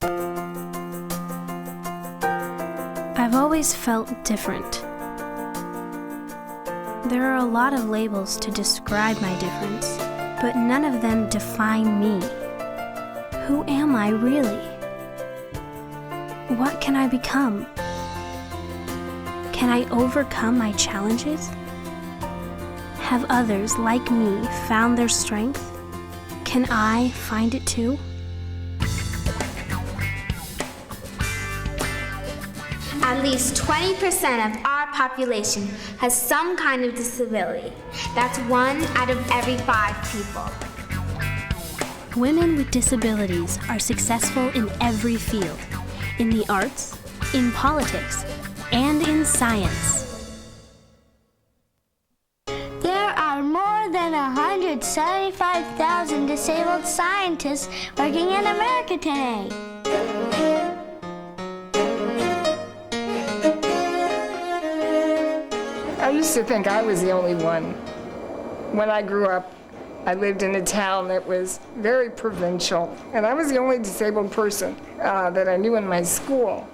I've always felt different. There are a lot of labels to describe my difference, but none of them define me. Who am I really? What can I become? Can I overcome my challenges? Have others like me found their strength? Can I find it too? At least 20% of our population has some kind of disability. That's 1 out of every 5 people. Women with disabilities are successful in every field, in the arts, in politics, and in science. There are more than 175,000 disabled scientists working in America today. I used to think I was the only one. When I grew up, I lived in a town that was very provincial, and I was the only disabled person that I knew in my school.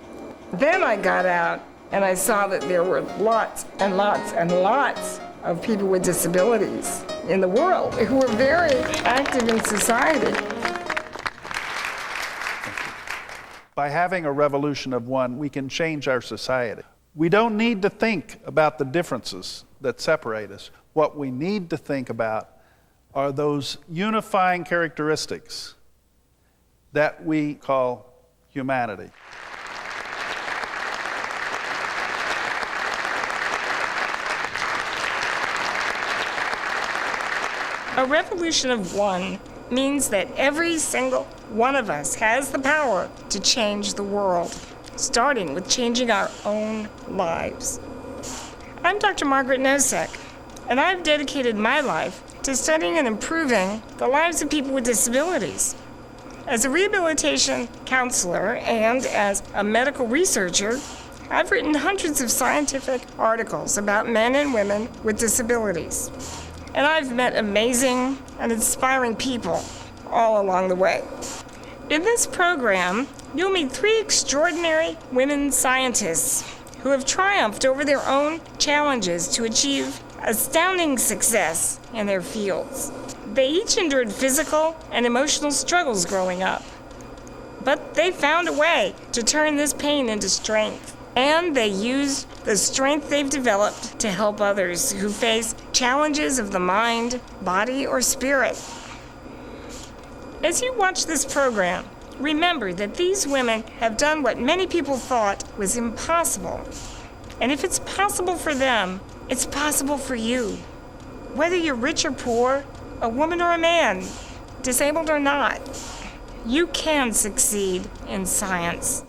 Then I got out, and I saw that there were lots and lots and lots of people with disabilities in the world who were very active in society. By having a revolution of one, we can change our society. We don't need to think about the differences that separate us. What we need to think about are those unifying characteristics that we call humanity. A revolution of one means that every single one of us has the power to change the world, starting with changing our own lives. I'm Dr. Margaret Nosek, and I've dedicated my life to studying and improving the lives of people with disabilities. As a rehabilitation counselor and as a medical researcher, I've written hundreds of scientific articles about men and women with disabilities. And I've met amazing and inspiring people all along the way. In this program, you'll meet 3 extraordinary women scientists who have triumphed over their own challenges to achieve astounding success in their fields. They each endured physical and emotional struggles growing up, but they found a way to turn this pain into strength. And they used the strength they've developed to help others who face challenges of the mind, body, or spirit. As you watch this program, remember that these women have done what many people thought was impossible. And if it's possible for them, it's possible for you. Whether you're rich or poor, a woman or a man, disabled or not, you can succeed in science.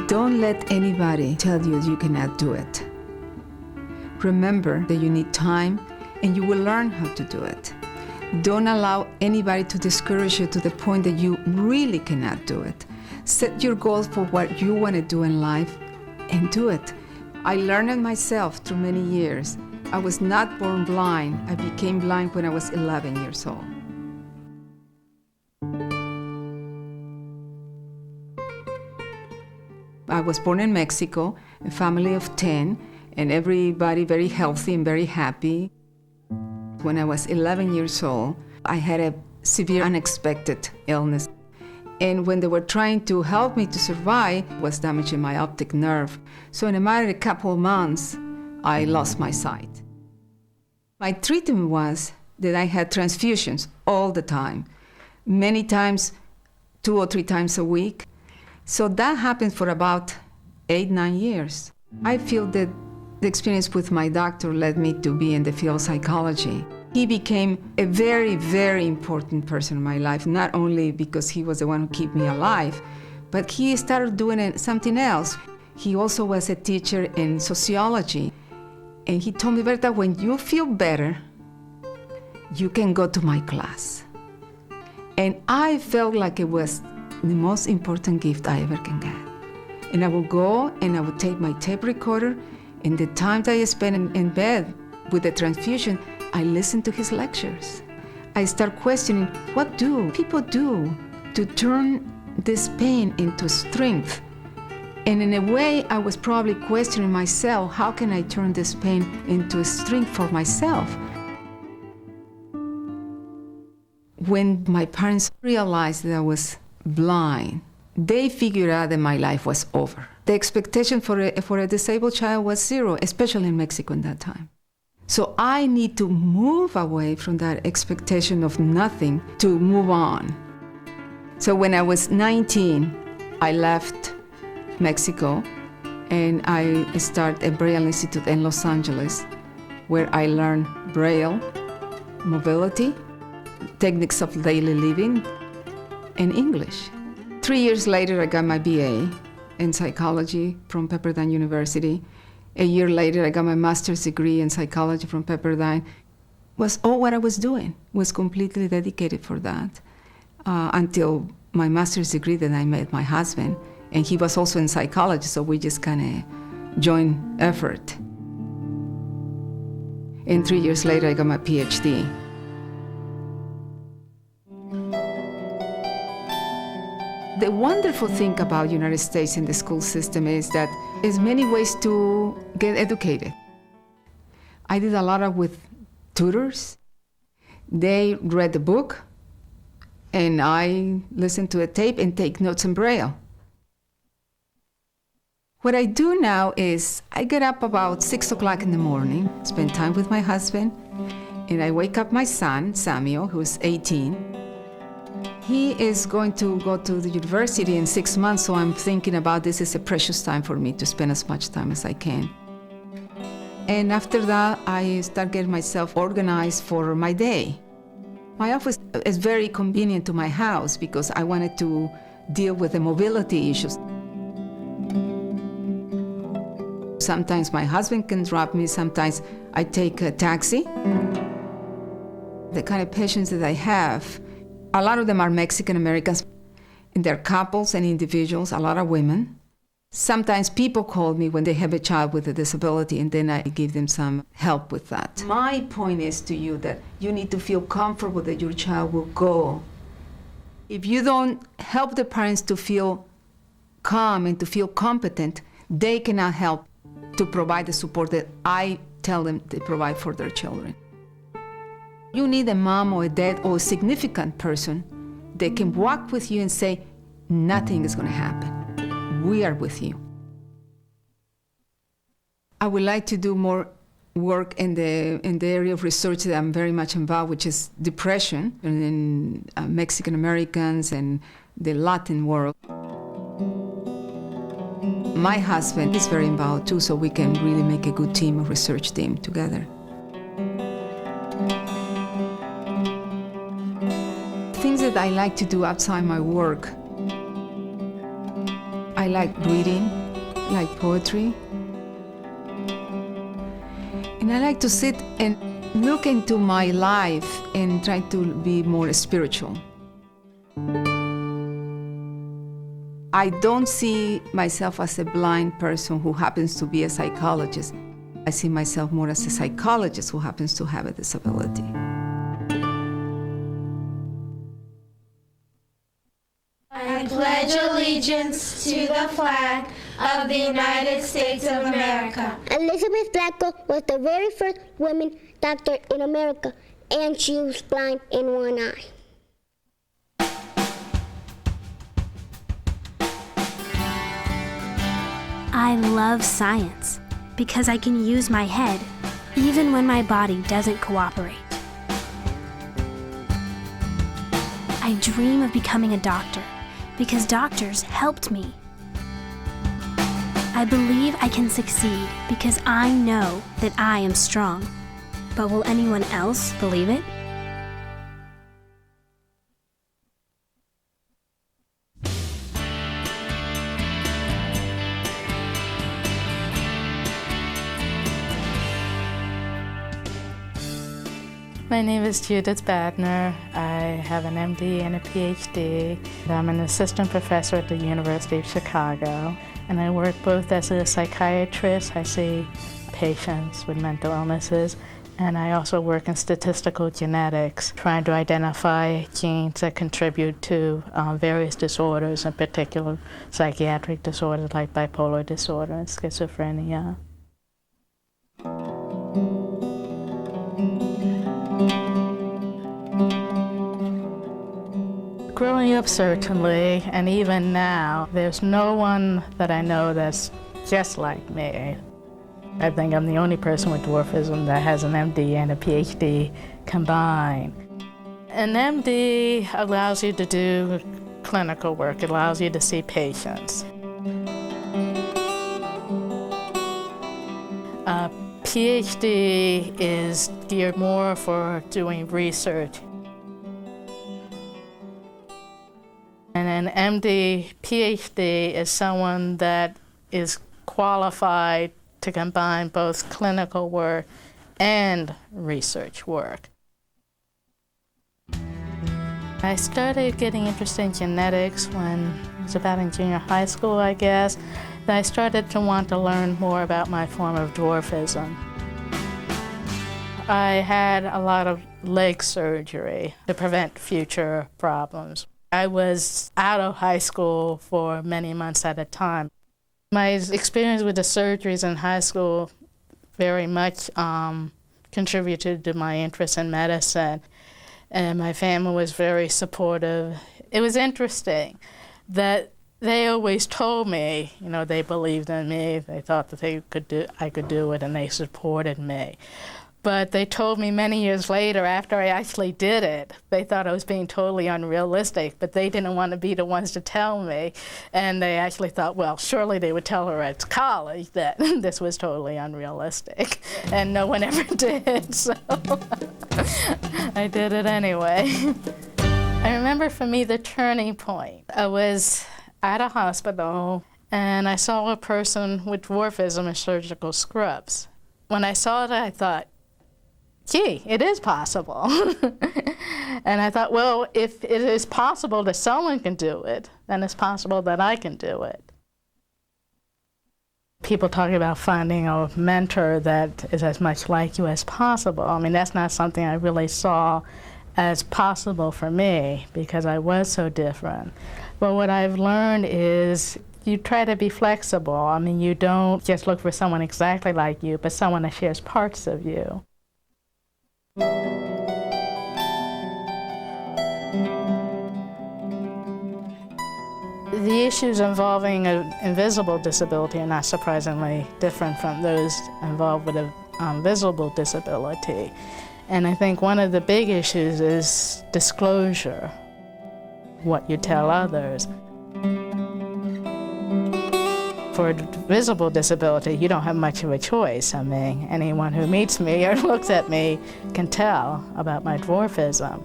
Don't let anybody tell you you cannot do it. Remember that you need time and you will learn how to do it. Don't allow anybody to discourage you to the point that you really cannot do it. Set your goals for what you want to do in life and do it. I learned it myself through many years. I was not born blind. I became blind when I was 11 years old. I was born in Mexico, a family of 10, and everybody very healthy and very happy. When I was 11 years old, I had a severe unexpected illness. And when they were trying to help me to survive, it was damaging my optic nerve. So in a matter of a couple of months, I lost my sight. My treatment was that I had transfusions all the time, many times, 2 or 3 times a week. So that happened for about 8-9 years. I feel that the experience with my doctor led me to be in the field of psychology. He became a very, very important person in my life, not only because he was the one who kept me alive, but he started doing something else. He also was a teacher in sociology. And he told me, Berta, when you feel better, you can go to my class. And I felt like it was the most important gift I ever can get. And I would go and I would take my tape recorder, and the time that I spent in bed with the transfusion, I listened to his lectures. I start questioning, what do people do to turn this pain into strength? And in a way, I was probably questioning myself, how can I turn this pain into strength for myself? When my parents realized that I was blind, they figured out that my life was over. The expectation for a disabled child was zero, especially in Mexico at that time. So I need to move away from that expectation of nothing to move on. So when I was 19, I left Mexico and I started a Braille Institute in Los Angeles, where I learned Braille, mobility, techniques of daily living, and English. 3 years later, I got my BA in psychology from Pepperdine University. A year later, I got my master's degree in psychology from Pepperdine. Was all what I was doing, was completely dedicated for that. Until my master's degree, then I met my husband, and he was also in psychology, so we just kind of joined effort. And 3 years later, I got my PhD. The wonderful thing about the United States in the school system is that there's many ways to get educated. I did a lot with tutors. They read the book, and I listened to a tape and take notes in Braille. What I do now is I get up about 6 o'clock in the morning, spend time with my husband, and I wake up my son, Samuel, who's 18. He is going to go to the university in 6 months, so I'm thinking about this is a precious time for me to spend as much time as I can. And after that, I start getting myself organized for my day. My office is very convenient to my house because I wanted to deal with the mobility issues. Sometimes my husband can drop me, sometimes I take a taxi. The kind of patients that I have, a lot of them are Mexican Americans, and they're couples and individuals, a lot of women. Sometimes people call me when they have a child with a disability, and then I give them some help with that. My point is to you that you need to feel comfortable that your child will go. If you don't help the parents to feel calm and to feel competent, they cannot help to provide the support that I tell them to provide for their children. You need a mom or a dad or a significant person that can walk with you and say, nothing is going to happen. We are with you. I would like to do more work in the area of research that I'm very much involved, which is depression in Mexican Americans and the Latin world. My husband is very involved too, so we can really make a good team, a research team together. Things that I like to do outside my work. I like reading, I like poetry. And I like to sit and look into my life and try to be more spiritual. I don't see myself as a blind person who happens to be a psychologist. I see myself more as a psychologist who happens to have a disability. I pledge allegiance to the flag of the United States of America. Elizabeth Blanco was the very first woman doctor in America, and she was blind in one eye. I love science because I can use my head even when my body doesn't cooperate. I dream of becoming a doctor because doctors helped me. I believe I can succeed because I know that I am strong. But will anyone else believe it? My name is Judith Badner. I have an MD and a PhD. I'm an assistant professor at the University of Chicago, and I work both as a psychiatrist. I see patients with mental illnesses, And I also work in statistical genetics, trying to identify genes that contribute to various disorders, in particular psychiatric disorders like bipolar disorder and schizophrenia. Growing up, certainly, and even now, there's no one that I know that's just like me. I think I'm the only person with dwarfism that has an MD and a PhD combined. An MD allows you to do clinical work. It allows you to see patients. A PhD is geared more for doing research. And an MD, PhD is someone that is qualified to combine both clinical work and research work. I started getting interested in genetics when I was about in junior high school, I guess. Then I started to want to learn more about my form of dwarfism. I had a lot of leg surgery to prevent future problems. I was out of high school for many months at a time. My experience with the surgeries in high school very much contributed to my interest in medicine, and my family was very supportive. It was interesting that they always told me, you know, they believed in me, they thought that I could do it, and they supported me. But they told me many years later, after I actually did it, they thought I was being totally unrealistic, but they didn't want to be the ones to tell me. And they actually thought, well, surely they would tell her at college that this was totally unrealistic. And no one ever did, so I did it anyway. I remember for me the turning point. I was at a hospital, and I saw a person with dwarfism in surgical scrubs. When I saw it, I thought, gee, it is possible. And I thought, well, if it is possible that someone can do it, then it's possible that I can do it. People talking about finding a mentor that is as much like you as possible. I mean, that's not something I really saw as possible for me because I was so different. But what I've learned is you try to be flexible. I mean, you don't just look for someone exactly like you, but someone that shares parts of you. The issues involving an invisible disability are not surprisingly different from those involved with a visible disability. And I think one of the big issues is disclosure, what you tell others. For a visible disability, you don't have much of a choice. I mean, anyone who meets me or looks at me can tell about my dwarfism.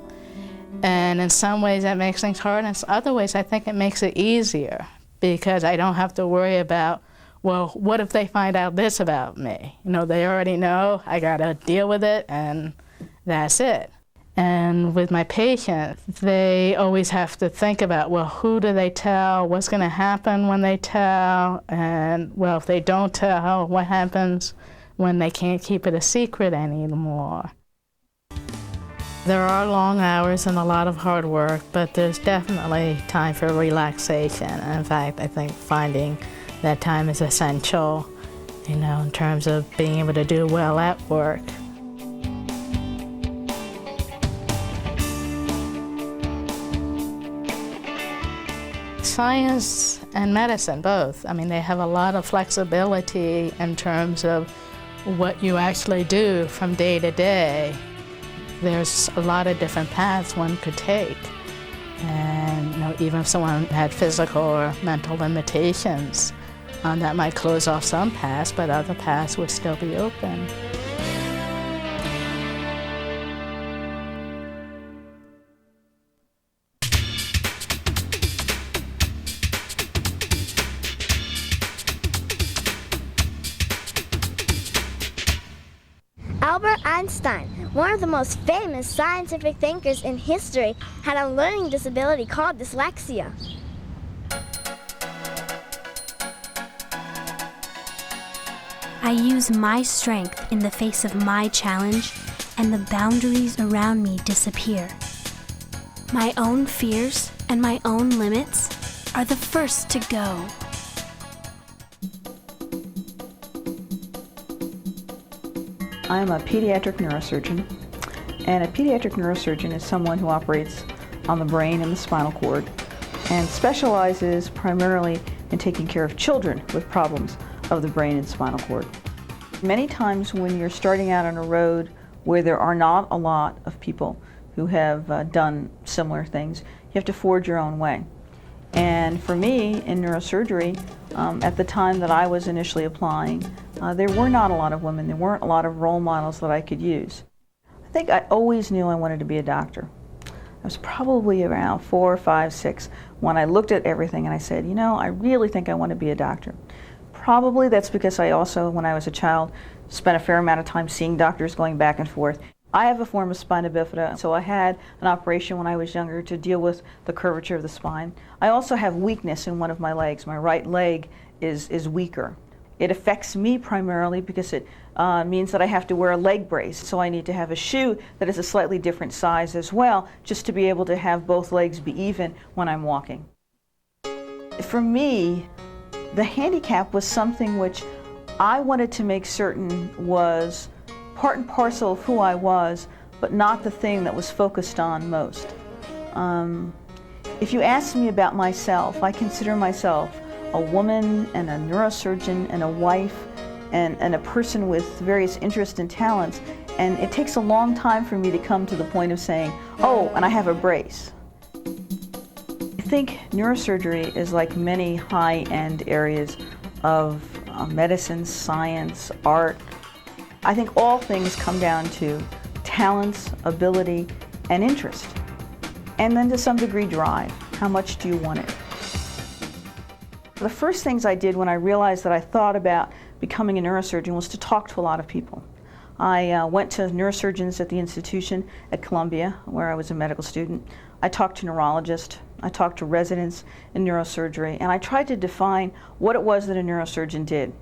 And in some ways that makes things hard, and in other ways I think it makes it easier because I don't have to worry about, well, what if they find out this about me? You know, they already know, I gotta deal with it, and that's it. And with my patients, they always have to think about, well, who do they tell? What's going to happen when they tell? And, well, if they don't tell, what happens when they can't keep it a secret anymore? There are long hours and a lot of hard work, but there's definitely time for relaxation. In fact, I think finding that time is essential, you know, in terms of being able to do well at work. Science and medicine, both. I mean, they have a lot of flexibility in terms of what you actually do from day to day. There's a lot of different paths one could take. And you know, even if someone had physical or mental limitations, that might close off some paths, but other paths would still be open. Albert Einstein, one of the most famous scientific thinkers in history, had a learning disability called dyslexia. I use my strength in the face of my challenge, and the boundaries around me disappear. My own fears and my own limits are the first to go. I'm a pediatric neurosurgeon, and a pediatric neurosurgeon is someone who operates on the brain and the spinal cord and specializes primarily in taking care of children with problems of the brain and spinal cord. Many times when you're starting out on a road where there are not a lot of people who have done similar things, you have to forge your own way. And for me, in neurosurgery, at the time that I was initially applying, there were not a lot of women. There weren't a lot of role models that I could use. I think I always knew I wanted to be a doctor. I was probably around 4, 5, 6 when I looked at everything and I said, you know, I really think I want to be a doctor. Probably that's because I also, when I was a child, spent a fair amount of time seeing doctors going back and forth. I have a form of spina bifida, so I had an operation when I was younger to deal with the curvature of the spine. I also have weakness in one of my legs. My right leg is weaker. It affects me primarily because it means that I have to wear a leg brace, so I need to have a shoe that is a slightly different size as well, just to be able to have both legs be even when I'm walking. For me, the handicap was something which I wanted to make certain was part and parcel of who I was, but not the thing that was focused on most. If you ask me about myself, I consider myself a woman and a neurosurgeon and a wife and a person with various interests and talents, and it takes a long time for me to come to the point of saying, oh, and I have a brace. I think neurosurgery is like many high-end areas of medicine, science, art. I think all things come down to talents, ability, and interest. And then to some degree drive. How much do you want it? The first things I did when I realized that I thought about becoming a neurosurgeon was to talk to a lot of people. I went to neurosurgeons at the institution at Columbia, where I was a medical student. I talked to neurologists. I talked to residents in neurosurgery, and I tried to define what it was that a neurosurgeon did.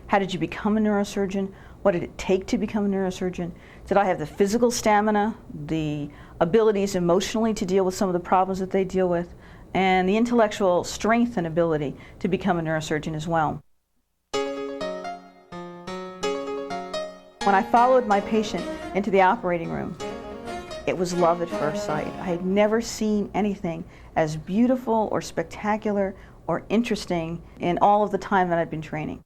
How did you become a neurosurgeon? What did it take to become a neurosurgeon? Did I have the physical stamina, the abilities emotionally to deal with some of the problems that they deal with, and the intellectual strength and ability to become a neurosurgeon as well? When I followed my patient into the operating room, it was love at first sight. I had never seen anything as beautiful or spectacular or interesting in all of the time that I'd been training.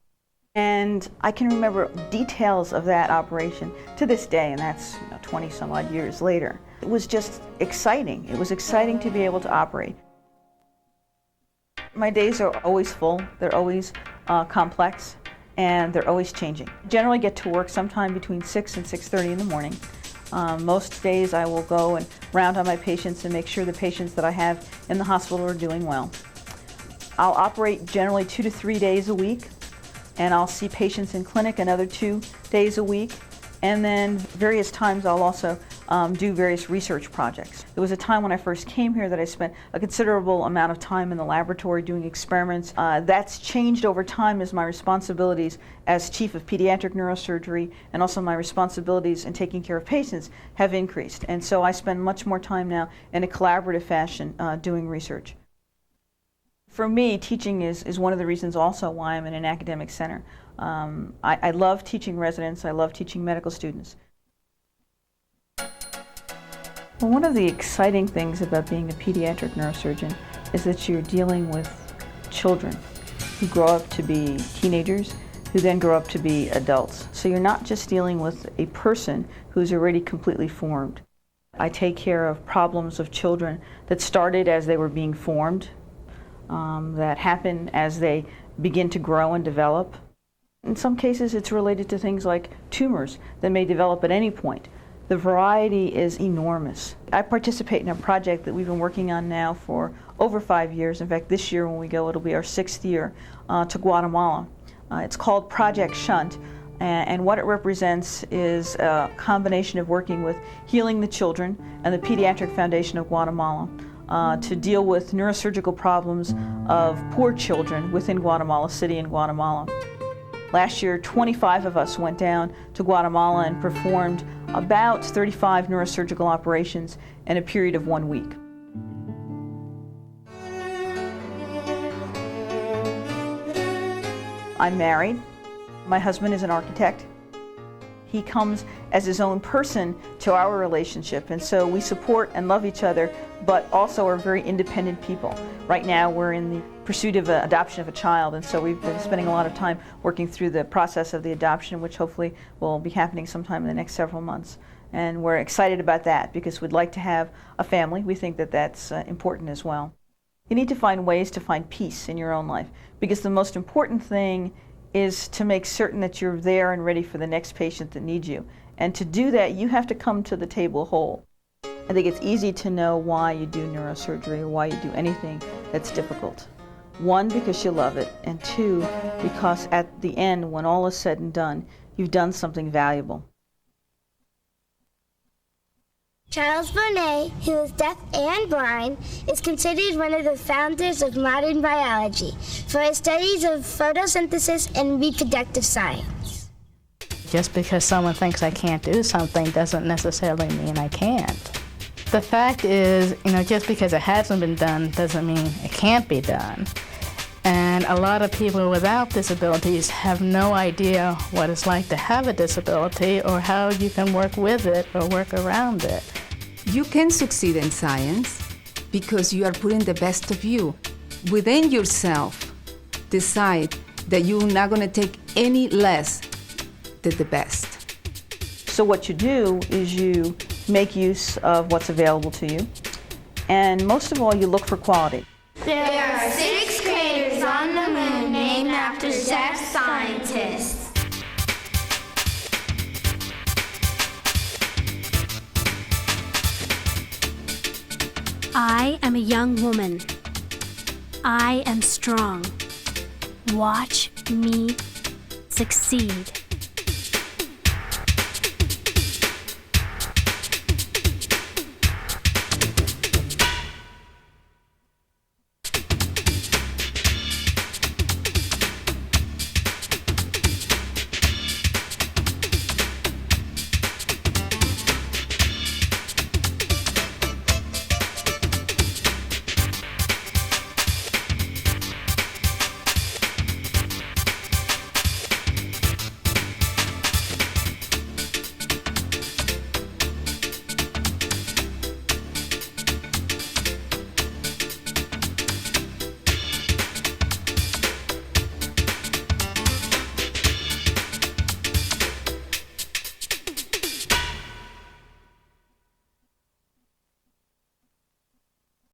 And I can remember details of that operation to this day, and that's 20 some odd years later. It was just exciting. It was exciting to be able to operate. My days are always full. They're always complex, and they're always changing. I generally get to work sometime between 6 and 6:30 in the morning. Most days I will go and round on my patients and make sure the patients that I have in the hospital are doing well. I'll operate generally 2 to 3 days a week, and I'll see patients in clinic another 2 days a week. And then various times I'll also do various research projects. There was a time when I first came here that I spent a considerable amount of time in the laboratory doing experiments. That's changed over time as my responsibilities as chief of pediatric neurosurgery and also my responsibilities in taking care of patients have increased. And so I spend much more time now in a collaborative fashion doing research. For me, teaching is one of the reasons also why I'm in an academic center. I love teaching residents. I love teaching medical students. Well, one of the exciting things about being a pediatric neurosurgeon is that you're dealing with children who grow up to be teenagers, who then grow up to be adults. So you're not just dealing with a person who's already completely formed. I take care of problems of children that started as they were being formed, that happen as they begin to grow and develop. In some cases, it's related to things like tumors that may develop at any point. The variety is enormous. I participate in a project that we've been working on now for over 5 years. In fact, this year when we go, it'll be our 6th year to Guatemala. It's called Project Shunt, and what it represents is a combination of working with Healing the Children and the Pediatric Foundation of Guatemala to deal with neurosurgical problems of poor children within Guatemala City and Guatemala. Last year, 25 of us went down to Guatemala and performed about 35 neurosurgical operations in a period of 1 week. I'm married. My husband is an architect. He comes as his own person to our relationship, and so we support and love each other, but also are very independent people. Right now we're in the pursuit of adoption of a child, and so we've been spending a lot of time working through the process of the adoption, which hopefully will be happening sometime in the next several months. And we're excited about that because we'd like to have a family. We think that that's important as well. You need to find ways to find peace in your own life, because the most important thing is to make certain that you're there and ready for the next patient that needs you. And to do that, you have to come to the table whole. I think it's easy to know why you do neurosurgery or why you do anything that's difficult. One, because you love it, and two, because at the end, when all is said and done, you've done something valuable. Charles Bonnet, who is deaf and blind, is considered one of the founders of modern biology for his studies of photosynthesis and reproductive science. Just because someone thinks I can't do something doesn't necessarily mean I can't. The fact is, just because it hasn't been done doesn't mean it can't be done. And a lot of people without disabilities have no idea what it's like to have a disability or how you can work with it or work around it. You can succeed in science because you are putting the best of you. Within yourself, decide that you're not going to take any less than the best. So what you do is you make use of what's available to you, and most of all, you look for quality. There are 6 craters on the moon named after deaf scientists. I am a young woman. I am strong. Watch me succeed.